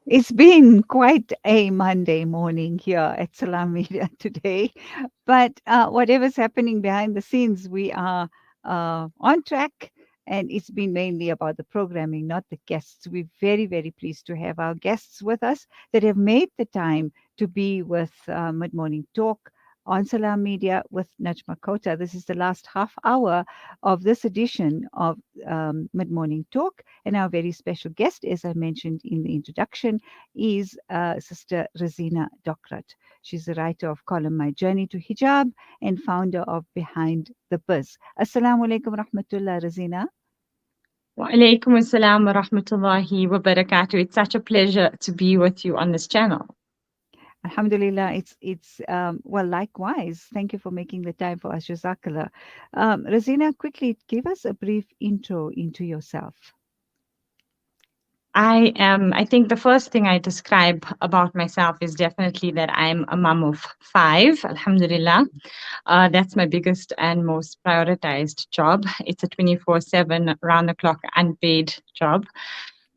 It's been quite a Monday morning here at Salam Media today, but whatever's happening behind the scenes, we are on track. And it's been mainly about the programming, not the guests. We're very, very pleased to have our guests with us that have made the time to be with Mid Morning Talk on Salam Media with Najma Kota. This is the last half hour of this edition of Mid Morning Talk. And our very special guest, as I mentioned in the introduction, is Sister Razeena Docrat. She's the writer of column My Journey to Hijab and founder of Behind the Biz. Assalamu alaikum rahmatullah, Razeena. Wa alaikum assalam wa rahmatullahi wa barakatuh. It's such a pleasure to be with you on this channel. Alhamdulillah, it's well, likewise. Thank you for making the time for us, Jazakallah. Razeena, quickly give us a brief intro into yourself. I think the first thing I describe about myself is definitely that I'm a mom of five, alhamdulillah. That's my biggest and most prioritized job. It's a 24/7, round the clock, unpaid job.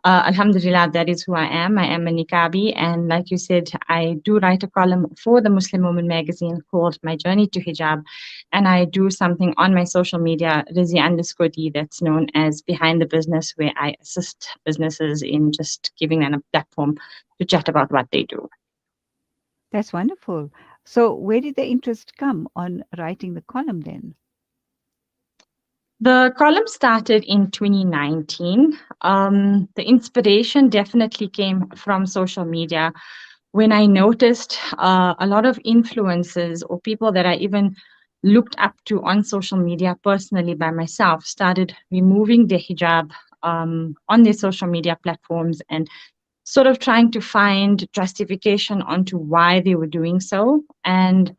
Alhamdulillah, that is who I am. I am a niqabi. And like you said, I do write a column for the Muslim Woman magazine called My Journey to Hijab. And I do something on my social media, Rizzi_D, that's known as Behind the Business, where I assist businesses in just giving them a platform to chat about what they do. That's wonderful. So, where did the interest come on writing the column then? The column started in 2019. The inspiration definitely came from social media when I noticed a lot of influencers or people that I even looked up to on social media personally by myself started removing their hijab on their social media platforms and sort of trying to find justification onto why they were doing so. And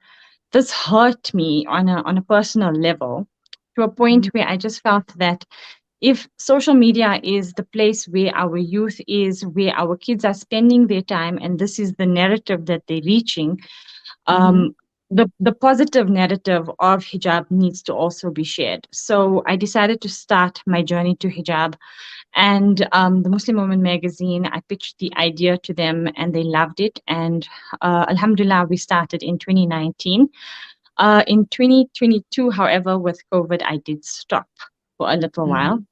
this hurt me on a personal level to a point Mhm. where I just felt that if social media is the place where our youth is, where our kids are spending their time, and this is the narrative that they're reaching, Mhm. um, the positive narrative of hijab needs to also be shared. So I decided to start my journey to hijab, and the Muslim Woman magazine. I pitched the idea to them, and they loved it. And Alhamdulillah, we started in 2019. In 2022, however, with COVID, I did stop for a little while. Mhm.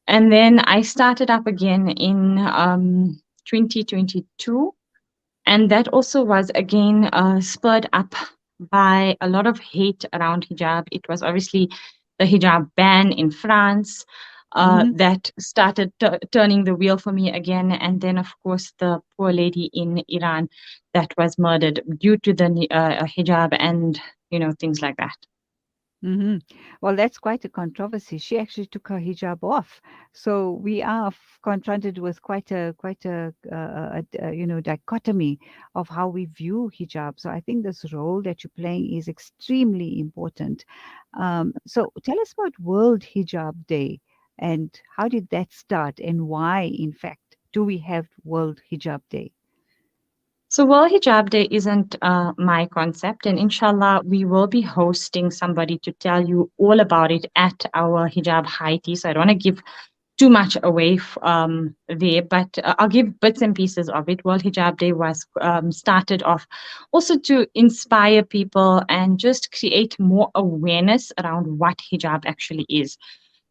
And then I started up again in 2022. And that also was again spurred up by a lot of hate around hijab. It was obviously the hijab ban in France Mhm. that started turning the wheel for me again. And then, of course, the poor lady in Iran that was murdered due to the hijab and, things like that. Hmm. Well, that's quite a controversy. She actually took her hijab off, so we are confronted with quite a dichotomy of how we view hijab. So I think this role that you're playing is extremely important. So tell us about World Hijab Day and how did that start, and why, in fact, do we have World Hijab Day? So, World Hijab Day isn't my concept, and inshallah, we will be hosting somebody to tell you all about it at our hijab high tea. So, I don't want to give too much away there, but I'll give bits and pieces of it. World Hijab Day was started off also to inspire people and just create more awareness around what hijab actually is.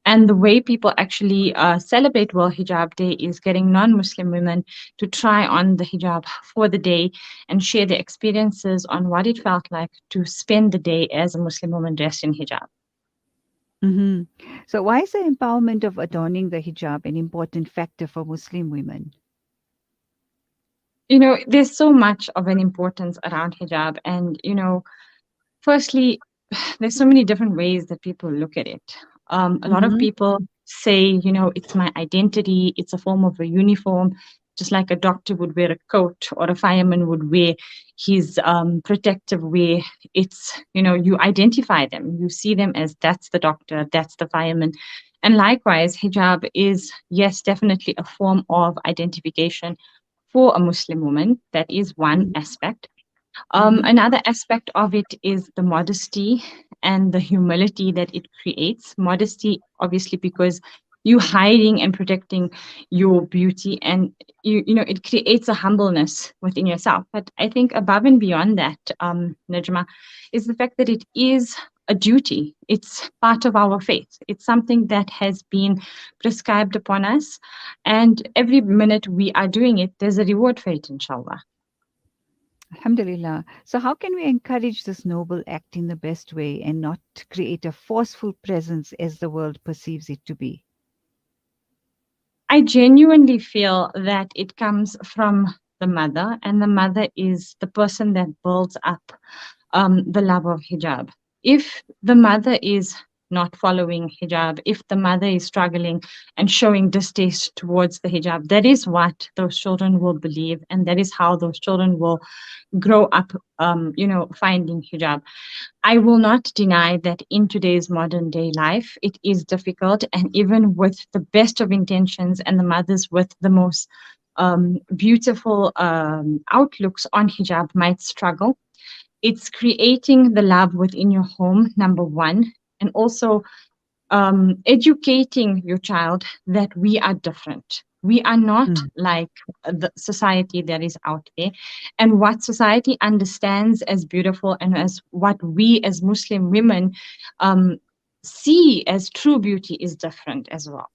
And the way people actually celebrate World Hijab Day is getting non Muslim women to try on the hijab for the day and share their experiences on what it felt like to spend the day as a Muslim woman dressed in hijab. Hmm. So why is the empowerment of adorning the hijab an important factor for Muslim women? There's so much of an importance around hijab. And, firstly, there's so many different ways that people look at it. A lot of Hmm. people say, it's my identity, it's a form of a uniform, just like a doctor would wear a coat or a fireman would wear his protective wear. It's, you identify them, you see them as that's the doctor, that's the fireman. And likewise, hijab is, yes, definitely a form of identification for a Muslim woman. That is one aspect. Hmm. Another aspect of it is the modesty and the humility that it creates. Modesty, obviously, because you hiding and protecting your beauty, and it creates a humbleness within yourself. But I think above and beyond that, Najma, is the fact that it is a duty. It's part of our faith. It's something that has been prescribed upon us, and every minute we are doing it, there's a reward for it, inshallah. Alhamdulillah. So, how can we encourage this noble act in the best way and not create a forceful presence as the world perceives it to be? I genuinely feel that it comes from the mother, and the mother is the person that builds up the love of hijab. If the mother is not following hijab, if the mother is struggling and showing distaste towards the hijab, that is what those children will believe, and that is how those children will grow up, finding hijab. I will not deny that in today's modern day life, it is difficult, and even with the best of intentions and the mothers with the most beautiful outlooks on hijab might struggle. It's creating the love within your home, number one, and also educating your child that we are different. We are not Mm. like the society that is out there. And what society understands as beautiful and as what we as Muslim women um, see as true beauty is different as well.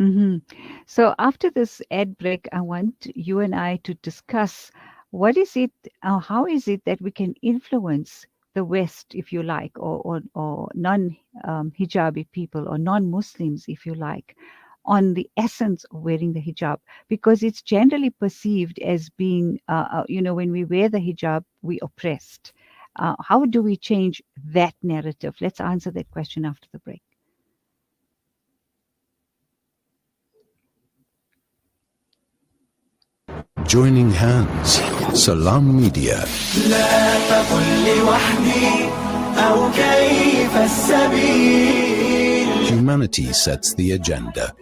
Hmm. So, after this ad break, I want you and I to discuss what is it, how is it that we can influence the West, if you like, or non hijabi people or non Muslims, if you like, on the essence of wearing the hijab, because it's generally perceived as being, when we wear the hijab, we oppressed. How do we change that narrative? Let's answer that question after the break. Joining hands, Salam Media. لا تقل لوحدي أو كيف السبيل. Humanity sets the agenda.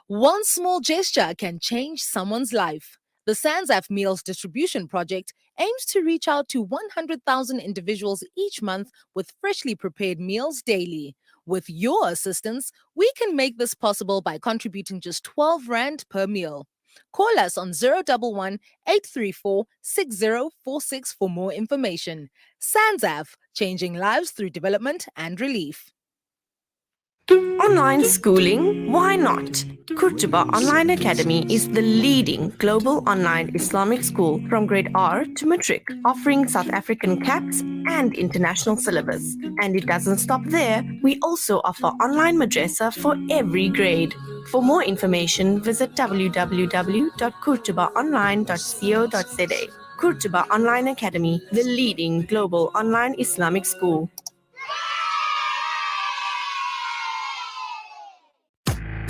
One small gesture can change someone's life. The Sanzaf Meals Distribution Project aims to reach out to 100,000 individuals each month with freshly prepared meals daily. With your assistance, we can make this possible by contributing just 12 Rand per meal. Call us on 011 834 6046 for more information. Sanzaf, changing lives through development and relief. Online schooling? Why not? Kurtuba Online Academy is the leading global online Islamic school from grade R to matric, offering South African caps and international syllabus. And it doesn't stop there. We also offer online madrasa for every grade. For more information, visit www.kurtubaonline.co.za. Kurtuba Online Academy, the leading global online Islamic school.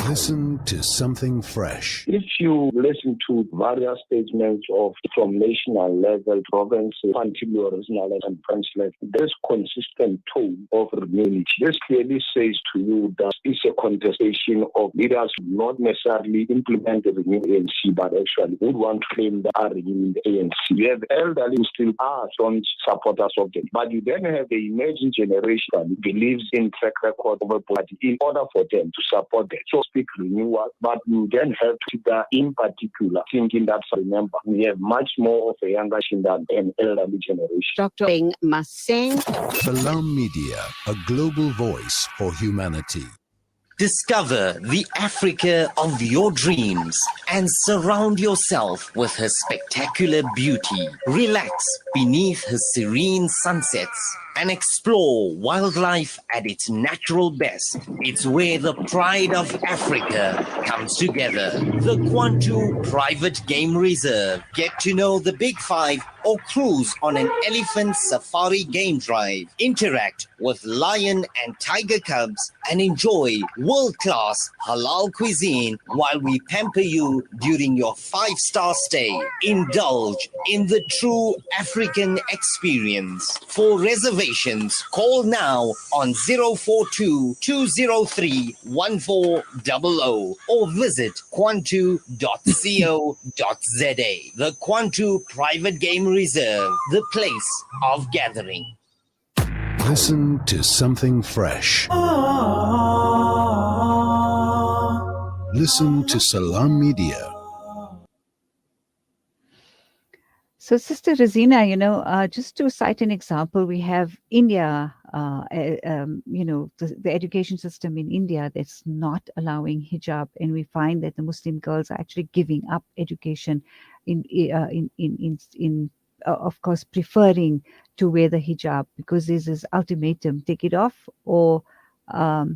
Listen to something fresh. If you listen to various statements from national level, province, particular regional and branch level, there's consistent tone of renewal. This clearly says to you that it's a contestation of leaders who not necessarily implement the renewed ANC, but actually would want to claim that are renewing the ANC. You have elderly who still are strong supporters of them, but you then have the emerging generation that believes in track record of a party in order for them to support them. So speak renewal, but you then have to that in particular thinking that, remember, we have much more of a younger than an elderly generation. Dr. Maseng. Salam Media, a global voice for humanity. Discover the Africa of your dreams and surround yourself with her spectacular beauty. Relax beneath her serene sunsets and explore wildlife at its natural best. It's where the pride of Africa comes together. The Kwantu Private Game Reserve. Get to know the Big Five or cruise on an elephant safari game drive. Interact with lion and tiger cubs and enjoy world-class halal cuisine while we pamper you during your 5-star stay. Indulge in the true African experience. For reservations, call now on 042-203-1400 or visit kwantu.co.za. The Kwantu Private Game Reserve, the place of gathering. Listen to something fresh. Listen to Salam Media. So, Sister Razeena, just to cite an example, we have India, the education system in India that's not allowing hijab, and we find that the Muslim girls are actually giving up education of course, preferring to wear the hijab because there's this ultimatum: take it off or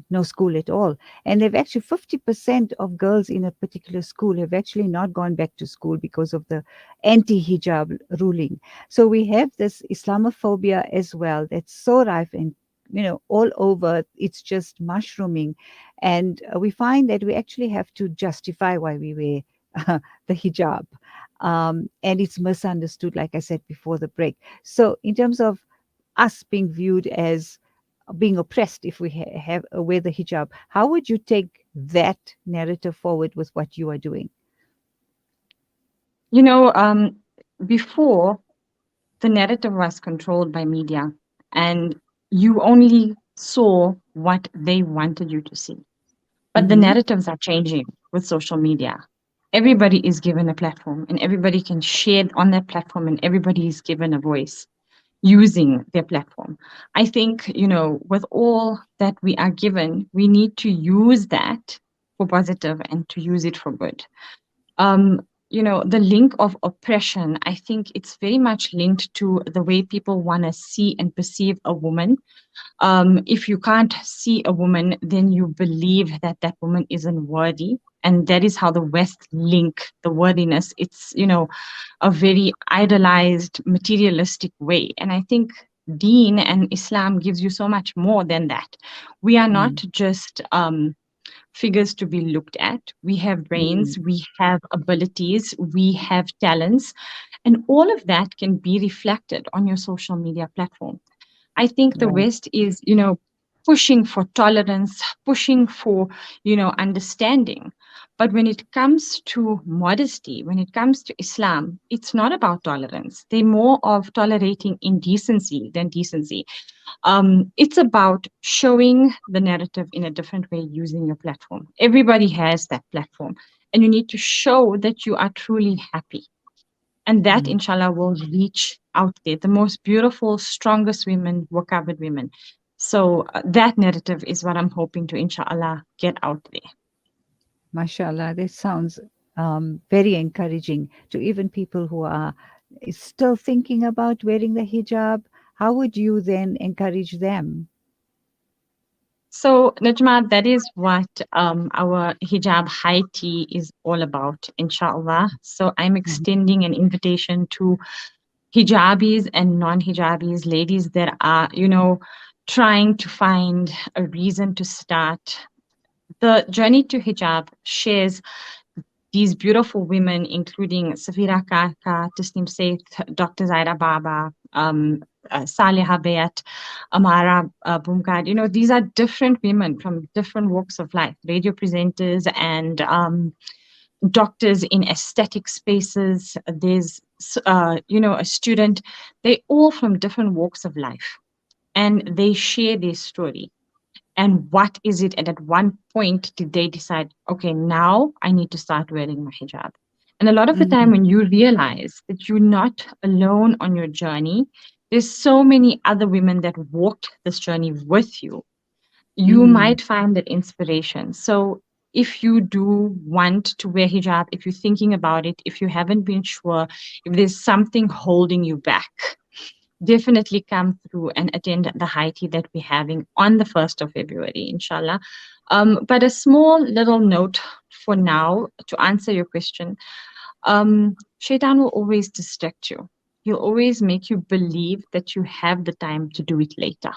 no school at all. And they've actually 50% of girls in a particular school have actually not gone back to school because of the anti-hijab ruling. So we have this Islamophobia as well that's so rife and all over. It's just mushrooming, and we find that we actually have to justify why we wear the hijab, and it's misunderstood, like I said before the break. So in terms of us being viewed as being oppressed if we have wear the hijab, how would you take that narrative forward with what you are doing? Before, the narrative was controlled by media, and you only saw what they wanted you to see. But the narratives are changing with social media. Everybody is given a platform, and everybody can share on that platform, and everybody is given a voice using their platform. I think, with all that we are given, we need to use that for positive and to use it for good. The link of oppression, I think it's very much linked to the way people want to see and perceive a woman. If you can't see a woman, then you believe that that woman isn't worthy. And that is how the West link the worthiness. It's, a very idolized, materialistic way. And I think Deen and Islam gives you so much more than that. We are not just figures to be looked at. We have brains, we have abilities, we have talents, and all of that can be reflected on your social media platform. I think the West is, pushing for tolerance, pushing for, understanding. But when it comes to modesty, when it comes to Islam, it's not about tolerance. They're more of tolerating indecency than decency. It's about showing the narrative in a different way using your platform. Everybody has that platform, and you need to show that you are truly happy. And that, inshallah, will reach out there. The most beautiful, strongest women were covered women. So that narrative is what I'm hoping to, inshallah, get out there. MashaAllah, this sounds very encouraging to even people who are still thinking about wearing the hijab. How would you then encourage them? So, Najma, that is what our hijab high tea is all about, inshallah. So I'm extending an invitation to hijabis and non-hijabis, ladies that are, trying to find a reason to start. The journey to hijab shares these beautiful women, including Safira Kaka, Tasneem Saith, Dr. Zaira Baba, Saliha Bayat, Amara Bumkad. These are different women from different walks of life, radio presenters and doctors in aesthetic spaces. There's, a student. They're all from different walks of life, and they share their story. And what is it? And at one point, did they decide, okay, now I need to start wearing my hijab? And a lot of the time, when you realize that you're not alone on your journey, there's so many other women that walked this journey with you. You might find that inspiration. So if you do want to wear hijab, if you're thinking about it, if you haven't been sure, if there's something holding you back, definitely come through and attend the high tea that we're having on the 1st of February, inshallah. But a small little note for now to answer your question. Shaitan will always distract you. He'll always make you believe that you have the time to do it later.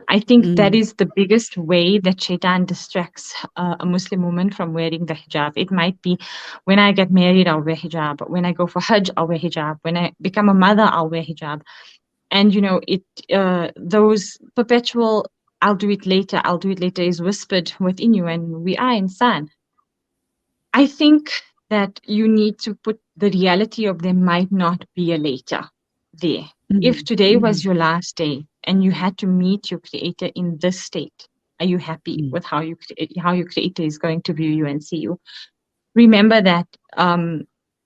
I think that is the biggest way that Shaitan distracts a Muslim woman from wearing the hijab. It might be when I get married, I'll wear hijab. When I go for Hajj, I'll wear hijab. When I become a mother, I'll wear hijab. And, those perpetual, I'll do it later is whispered within you, and we are insan. I think that you need to put the reality of there might not be a later there. If today was your last day and you had to meet your creator in this state. Are you happy with how your creator is going to view you and see you? Remember that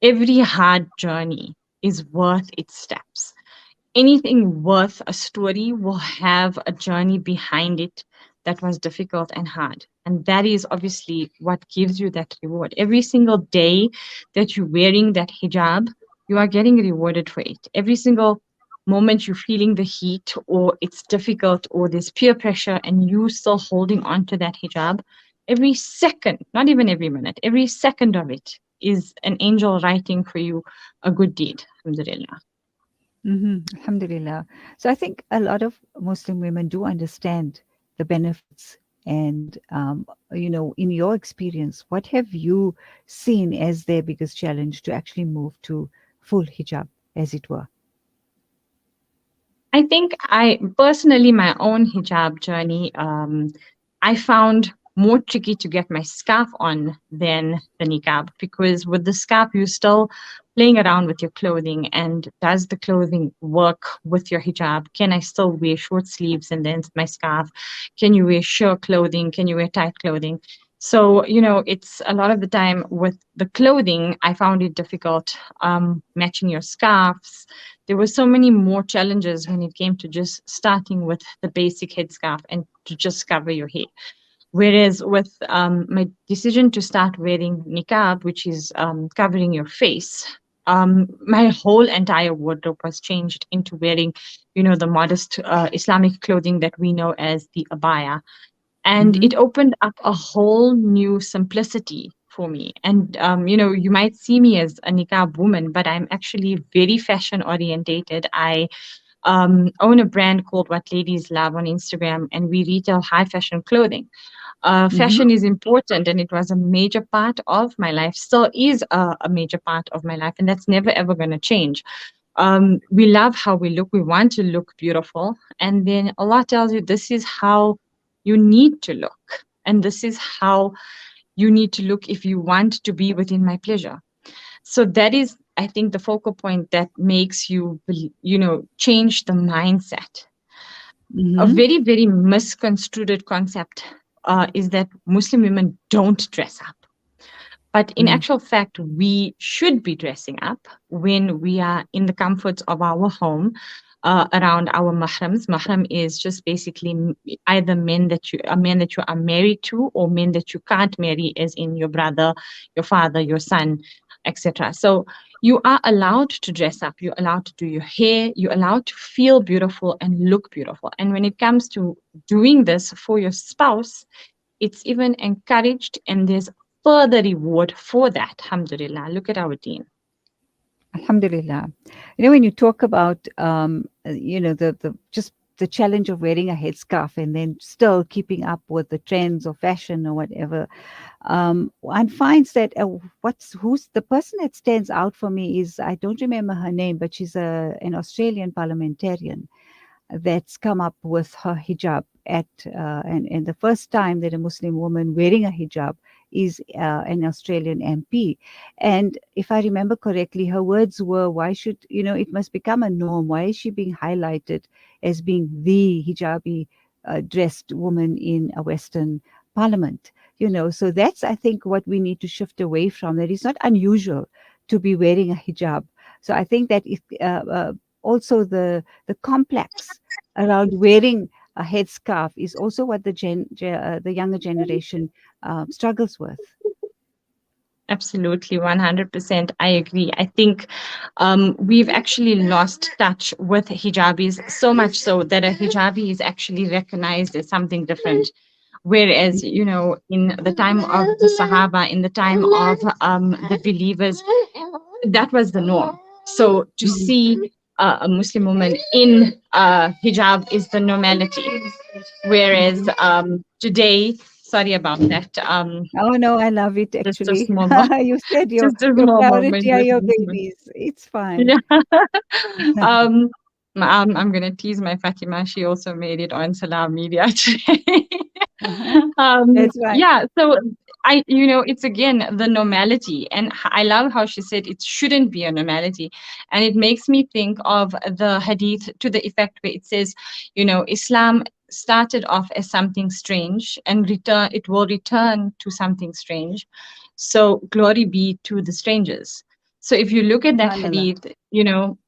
every hard journey is worth its steps. Anything worth a story will have a journey behind it that was difficult and hard. And that is obviously what gives you that reward. Every single day that you're wearing that hijab, you are getting rewarded for it. Every single moment you're feeling the heat, or it's difficult, or there's peer pressure, and you still holding on to that hijab, every second, not even every minute, every second of it is an angel writing for you a good deed. Alhamdulillah. Alhamdulillah. So I think a lot of Muslim women do understand the benefits. And, in your experience, what have you seen as their biggest challenge to actually move to full hijab, as it were? I think personally, my own hijab journey, I found more tricky to get my scarf on than the niqab, because with the scarf, you're still playing around with your clothing. And does the clothing work with your hijab? Can I still wear short sleeves and then my scarf? Can you wear short clothing? Can you wear tight clothing? So, it's a lot of the time with the clothing, I found it difficult matching your scarves. There were so many more challenges when it came to just starting with the basic headscarf and to just cover your hair. Whereas with my decision to start wearing niqab, which is covering your face, my whole entire wardrobe was changed into wearing, the modest Islamic clothing that we know as the abaya. And it opened up a whole new simplicity for me. And, you might see me as a niqab woman, but I'm actually very fashion orientated. I own a brand called What Ladies Love on Instagram, and we retail high fashion clothing. Fashion is important, and it was a major part of my life, still is a major part of my life, and that's never ever going to change. We love how we look. We want to look beautiful. And then Allah tells you this is how you need to look. And this is how you need to look if you want to be within my pleasure. So that is, I think, the focal point that makes you, change the mindset. A very, very misconstrued concept is that Muslim women don't dress up. But in actual fact, we should be dressing up when we are in the comforts of our home, around our mahrams. Mahram is just basically either men that you are married to, or men that you can't marry, as in your brother, your father, your son, etc. So you are allowed to dress up. You're allowed to do your hair. You're allowed to feel beautiful and look beautiful. And when it comes to doing this for your spouse, it's even encouraged, and there's further reward for that. Alhamdulillah. Look at our deen. Alhamdulillah. When you talk about, the challenge of wearing a headscarf and then still keeping up with the trends or fashion or whatever, one finds that who's the person that stands out for me is, I don't remember her name, but she's an Australian parliamentarian that's come up with her hijab and the first time that a Muslim woman wearing a hijab is an Australian MP. And if I remember correctly, her words were, why should, it must become a norm. Why is she being highlighted as being the hijabi dressed woman in a Western parliament? So that's, I think, what we need to shift away from. That it's not unusual to be wearing a hijab. So I think that also the complex around wearing a headscarf is also what the younger generation struggles with. Absolutely, 100%. I agree. I think we've actually lost touch with hijabis, so much so that a hijabi is actually recognized as something different. Whereas, in the time of the Sahaba, in the time of the believers, that was the norm. So to see a Muslim woman in hijab is the normality. Whereas today, sorry about that. Oh no, I love it Just a actually. small moment. You said your Just a small moment priority are with your movement. babies. It's fine. Yeah. I'm gonna tease my Fatima. She also made it on Salam Media today. That's right. Yeah. So It's again the normality. And I love how she said it shouldn't be a normality. And it makes me think of the hadith to the effect where it says, Islam started off as something strange and it will return to something strange. So glory be to the strangers. So if you look at that Subhanallah. hadith,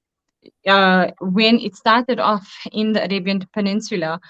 when it started off in the Arabian Peninsula,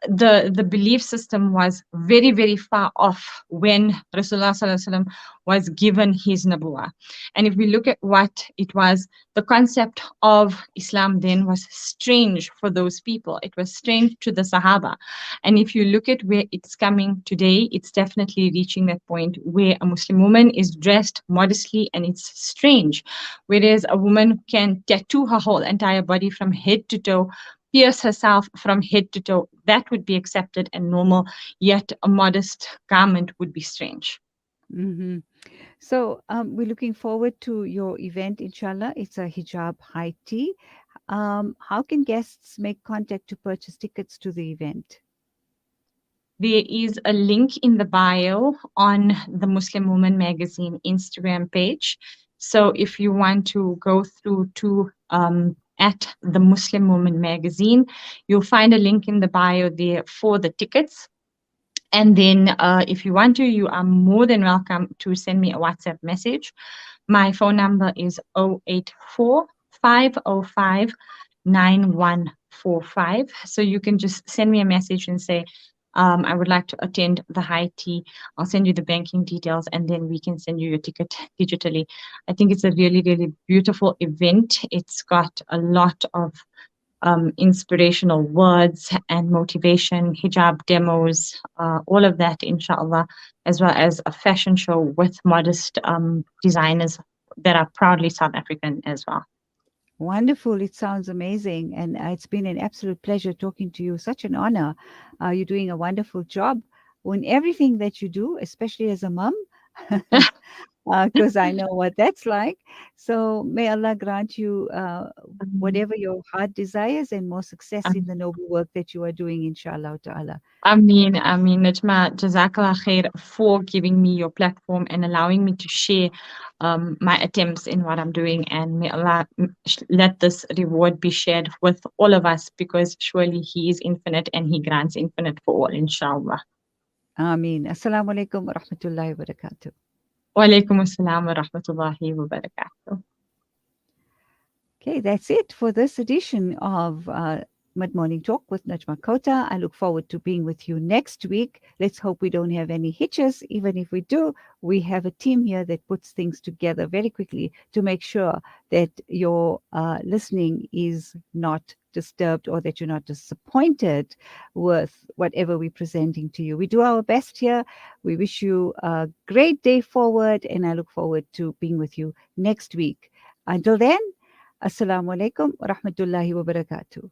the belief system was very, very far off when Rasulullah Sallallahu Alaihi Wasallam was given his nabuwa. And if we look at what it was, the concept of Islam then was strange for those people. It was strange to the Sahaba. And if you look at where it's coming today, it's definitely reaching that point where a Muslim woman is dressed modestly and it's strange. Whereas a woman can tattoo her whole entire body from head to toe, pierce herself from head to toe, that would be accepted and normal, yet a modest garment would be strange. Hmm. So we're looking forward to your event, inshallah. It's a hijab high tea. How can guests make contact to purchase tickets to the event? There is a link in the bio on the Muslim Woman Magazine Instagram page. So if you want to go through to at the Muslim Woman Magazine, you'll find a link in the bio there for the tickets. And then if you want to, you are more than welcome to send me a WhatsApp message. My phone number is 084 505 9145. So you can just send me a message and say, I would like to attend the high tea. I'll send you the banking details and then we can send you your ticket digitally. I think it's a really, really beautiful event. It's got a lot of inspirational words and motivation, hijab demos, all of that, inshallah, as well as a fashion show with modest designers that are proudly South African as well. Wonderful. It sounds amazing. And it's been an absolute pleasure talking to you. Such an honor. You're doing a wonderful job in everything that you do, especially as a mum, because I know what that's like. So may Allah grant you whatever your heart desires and more success in the noble work that you are doing, inshallah ta'ala. Ameen, Najma, Jazakallah khair for giving me your platform and allowing me to share my attempts in what I'm doing. And may Allah let this reward be shared with all of us because surely He is infinite and He grants infinite for all, inshallah. Ameen. Assalamu alaikum wa rahmatullahi wa barakatuh. Wa alaikum assalam wa rahmatullahi wa barakatuh. Okay, that's it for this edition of Mid Morning Talk with Najma Kota. I look forward to being with you next week. Let's hope we don't have any hitches. Even if we do, we have a team here that puts things together very quickly to make sure that your listening is not disturbed or that you're not disappointed with whatever we're presenting to you. We do our best here. We wish you a great day forward, and I look forward to being with you next week. Until then, Assalamu alaikum wa rahmatullahi wa barakatuh.